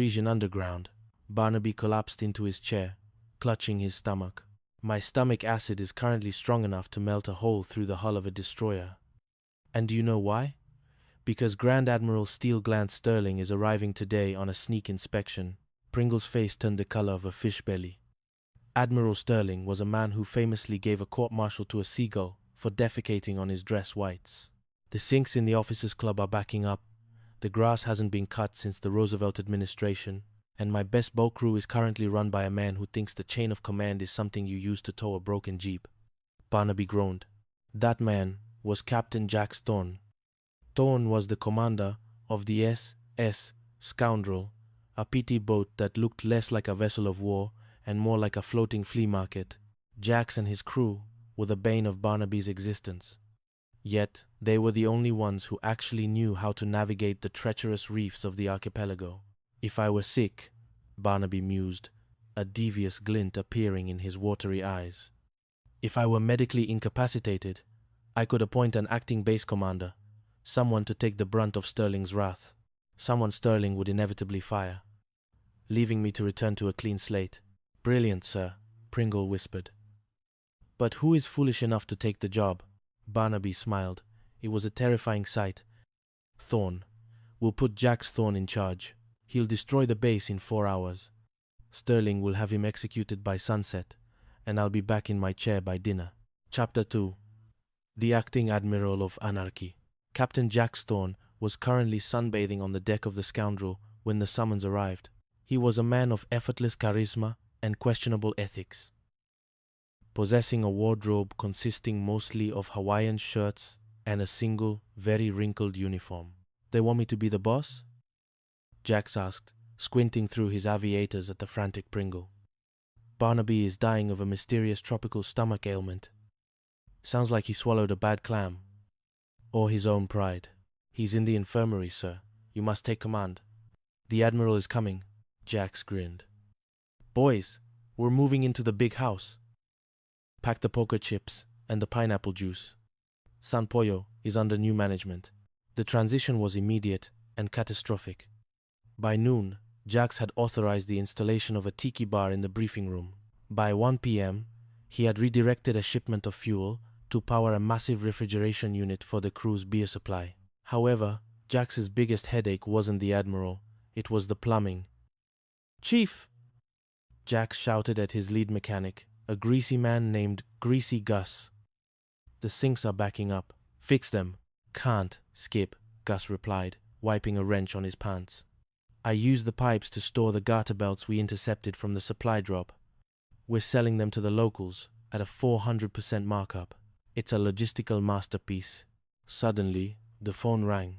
Parisian underground. Barnaby collapsed into his chair, clutching his stomach. My stomach acid is currently strong enough to melt a hole through the hull of a destroyer. And do you know why? Because Grand Admiral Steel Glance Sterling is arriving today on a sneak inspection. Pringle's face turned the color of a fish belly. Admiral Sterling was a man who famously gave a court-martial to a seagull for defecating on his dress whites. The sinks in the officers' club are backing up. The grass hasn't been cut since the Roosevelt administration, and my best boat crew is currently run by a man who thinks the chain of command is something you use to tow a broken jeep. Barnaby groaned. That man was Captain Jack Thorne. Thorne was the commander of the U.S.M.C. Scoundrel, a petty boat that looked less like a vessel of war and more like a floating flea market. Jax and his crew were the bane of Barnaby's existence. Yet, they were the only ones who actually knew how to navigate the treacherous reefs of the archipelago. If I were sick, Barnaby mused, a devious glint appearing in his watery eyes. If I were medically incapacitated, I could appoint an acting base commander, someone to take the brunt of Sterling's wrath, someone Sterling would inevitably fire, leaving me to return to a clean slate. Brilliant, sir, Pringle whispered. But who is foolish enough to take the job? Barnaby smiled. It was a terrifying sight. Thorne. We'll put Jax Thorne in charge. He'll destroy the base in 4 hours. Sterling will have him executed by sunset, and I'll be back in my chair by dinner. Chapter 2. The Acting Admiral of Anarchy. Captain Jax Thorne was currently sunbathing on the deck of the Scoundrel when the summons arrived. He was a man of effortless charisma and questionable ethics, possessing a wardrobe consisting mostly of Hawaiian shirts and a single, very wrinkled uniform. They want me to be the boss? Jax asked, squinting through his aviators at the frantic Pringle. Barnaby is dying of a mysterious tropical stomach ailment. Sounds like he swallowed a bad clam. Or his own pride. He's in the infirmary, sir. You must take command. The Admiral is coming. Jax grinned. Boys, we're moving into the big house. Pack the poker chips and the pineapple juice. San Pollo is under new management. The transition was immediate and catastrophic. By noon, Jax had authorized the installation of a tiki bar in the briefing room. By 1 p.m., he had redirected a shipment of fuel to power a massive refrigeration unit for the crew's beer supply. However, Jax's biggest headache wasn't the Admiral, it was the plumbing. Chief! Jax shouted at his lead mechanic, a greasy man named Greasy Gus. The sinks are backing up. Fix them. Can't, Skip, Gus replied, wiping a wrench on his pants. I used the pipes to store the garter belts we intercepted from the supply drop. We're selling them to the locals at a 400% markup. It's a logistical masterpiece. Suddenly, the phone rang.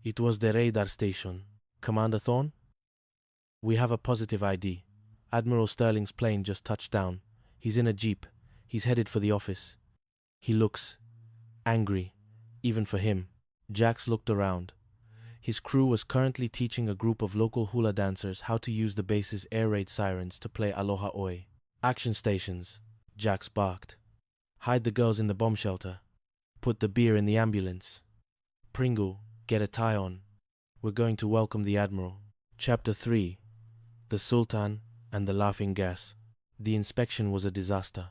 It was the radar station. Commander Thorne? We have a positive ID. Admiral Sterling's plane just touched down. He's in a jeep. He's headed for the office. He looks angry, even for him. Jax looked around. His crew was currently teaching a group of local hula dancers how to use the base's air raid sirens to play Aloha Oi. Action stations, Jax barked. Hide the girls in the bomb shelter. Put the beer in the ambulance. Pringle, get a tie on. We're going to welcome the Admiral. Chapter 3. The Sultan and the Laughing Gas. The inspection was a disaster.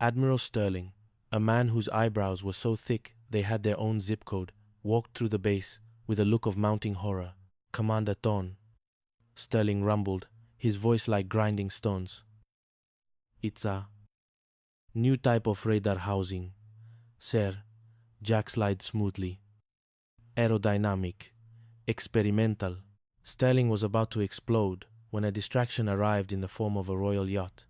Admiral Sterling, a man whose eyebrows were so thick they had their own zip code, walked through the base with a look of mounting horror. Commander Thorne. Sterling rumbled, his voice like grinding stones. It's a new type of radar housing, sir. Jax lied smoothly. Aerodynamic. Experimental. Sterling was about to explode when a distraction arrived in the form of a royal yacht.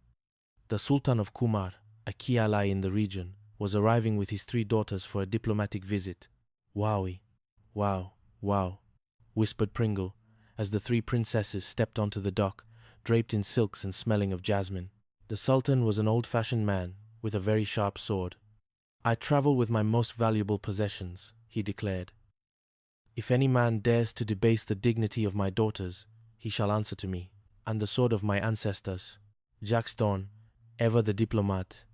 The Sultan of Kumar, a key ally in the region, was arriving with his 3 daughters for a diplomatic visit. Wowie. Wow, wow, whispered Pringle, as the 3 princesses stepped onto the dock, draped in silks and smelling of jasmine. The Sultan was an old-fashioned man with a very sharp sword. I travel with my most valuable possessions, he declared. If any man dares to debase the dignity of my daughters, he shall answer to me, and the sword of my ancestors. Jax Thorne, ever the diplomat,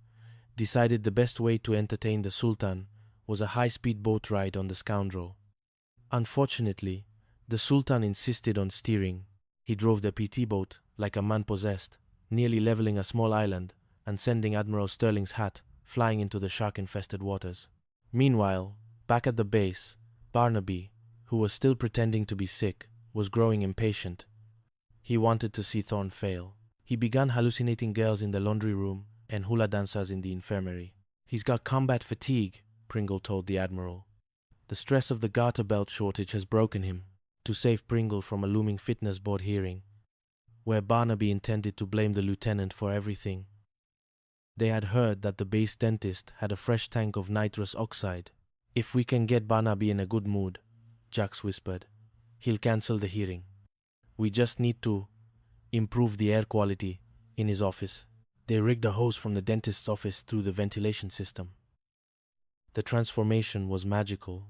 decided the best way to entertain the Sultan was a high-speed boat ride on the Scoundrel. Unfortunately, the Sultan insisted on steering, He drove the PT boat like a man possessed, nearly leveling a small island and sending Admiral Sterling's hat flying into the shark-infested waters. Meanwhile, back at the base, Barnaby, who was still pretending to be sick, was growing impatient. He wanted to see Thorn fail. He began hallucinating girls in the laundry room and hula dancers in the infirmary. "He's got combat fatigue," Pringle told the Admiral. "The stress of the garter belt shortage has broken him," to save Pringle from a looming fitness board hearing, where Barnaby intended to blame the lieutenant for everything. They had heard that the base dentist had a fresh tank of nitrous oxide. "If we can get Barnaby in a good mood," Jax whispered, "he'll cancel the hearing. We just need to improve the air quality in his office." They rigged a hose from the dentist's office through the ventilation system. The transformation was magical.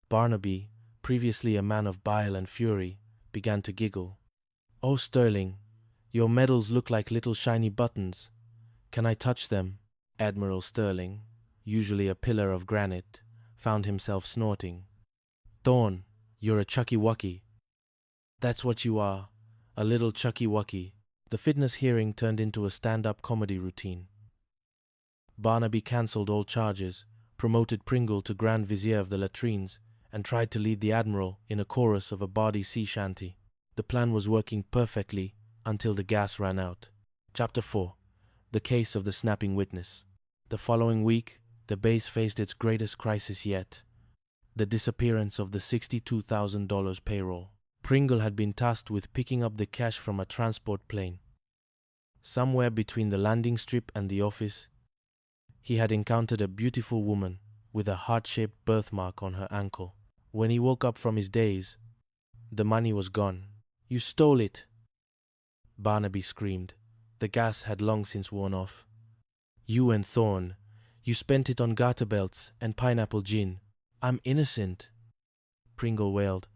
Barnaby, previously a man of bile and fury, began to giggle. "Oh, Sterling, your medals look like little shiny buttons. Can I touch them?" Admiral Sterling, usually a pillar of granite, found himself snorting. "Thorn, you're a chucky-wucky." "That's what you are, a little chucky-wucky." The fitness hearing turned into a stand-up comedy routine. Barnaby cancelled all charges, promoted Pringle to Grand Vizier of the latrines, and tried to lead the Admiral in a chorus of a bawdy sea shanty. The plan was working perfectly until the gas ran out. Chapter 4. The Case of the Snapping Witness. The following week, the base faced its greatest crisis yet: the disappearance of the $62,000 payroll. Pringle had been tasked with picking up the cash from a transport plane. Somewhere between the landing strip and the office, he had encountered a beautiful woman with a heart-shaped birthmark on her ankle. When he woke up from his daze, the money was gone. "You stole it!" Barnaby screamed. The gas had long since worn off. "You and Thorn, you spent it on garter belts and pineapple gin. I'm innocent," Pringle wailed.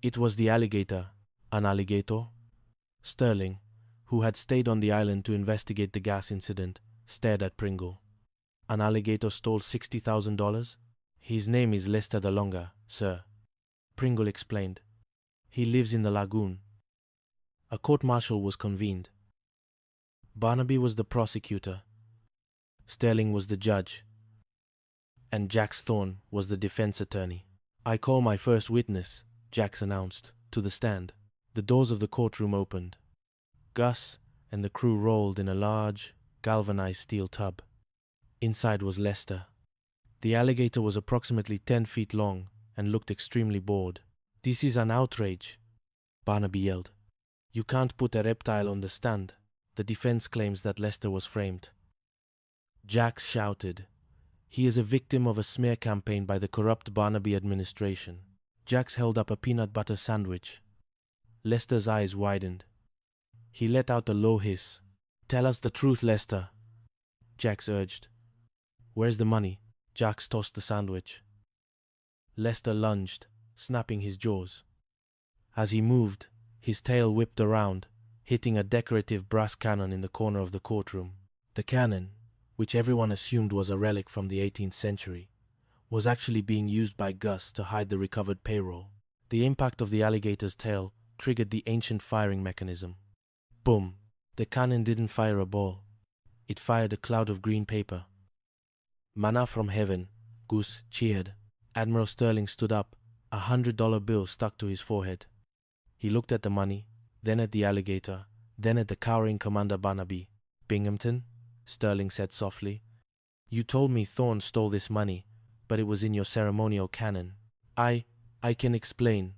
"It was the alligator." "An alligator?" Sterling, who had stayed on the island to investigate the gas incident, stared at Pringle. "An alligator stole $60,000? His name is Lester the Longer, sir," Pringle explained. "He lives in the lagoon." A court-martial was convened. Barnaby was the prosecutor, Sterling was the judge, and Jax Thorn was the defense attorney. "I call my first witness," Jax announced, to the stand. The doors of the courtroom opened. Gus and the crew rolled in a large, galvanized steel tub. Inside was Lester. The alligator was approximately 10 feet long and looked extremely bored. "This is an outrage," Barnaby yelled. "You can't put a reptile on the stand. The defense claims that Lester was framed." Jax shouted. "He is a victim of a smear campaign by the corrupt Barnaby administration." Jax held up a peanut butter sandwich. Lester's eyes widened. He let out a low hiss. "Tell us the truth, Lester," Jax urged. "Where's the money?" Jax tossed the sandwich. Lester lunged, snapping his jaws. As he moved, his tail whipped around, hitting a decorative brass cannon in the corner of the courtroom. The cannon, which everyone assumed was a relic from the 18th century, was actually being used by Gus to hide the recovered payroll. The impact of the alligator's tail triggered the ancient firing mechanism. Boom! The cannon didn't fire a ball. It fired a cloud of green paper. "Manna from heaven," Gus cheered. Admiral Sterling stood up, a $100 bill stuck to his forehead. He looked at the money, then at the alligator, then at the cowering Commander Barnaby. "Binghamton," Sterling said softly, "you told me Thorn stole this money, but it was in your ceremonial cannon." I can explain,"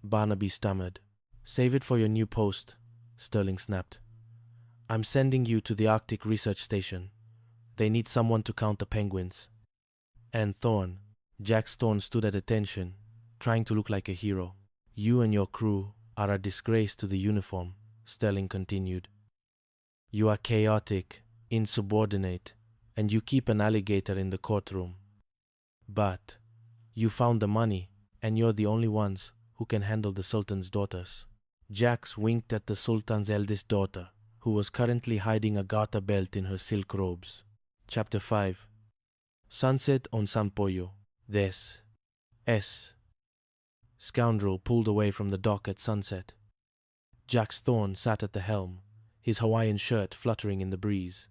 Barnaby stammered. "Save it for your new post," Sterling snapped. "I'm sending you to the Arctic Research Station. They need someone to count the penguins." "And Thorn," Jax Thorn stood at attention, trying to look like a hero. "You and your crew are a disgrace to the uniform," Sterling continued. "You are chaotic, insubordinate, and you keep an alligator in the courtroom. But you found the money, and you're the only ones who can handle the Sultan's daughters." Jax winked at the Sultan's eldest daughter, who was currently hiding a garter belt in her silk robes. Chapter 5. Sunset on San Pollo. This S. Scoundrel pulled away from the dock at sunset. Jax Thorne sat at the helm, his Hawaiian shirt fluttering in the breeze.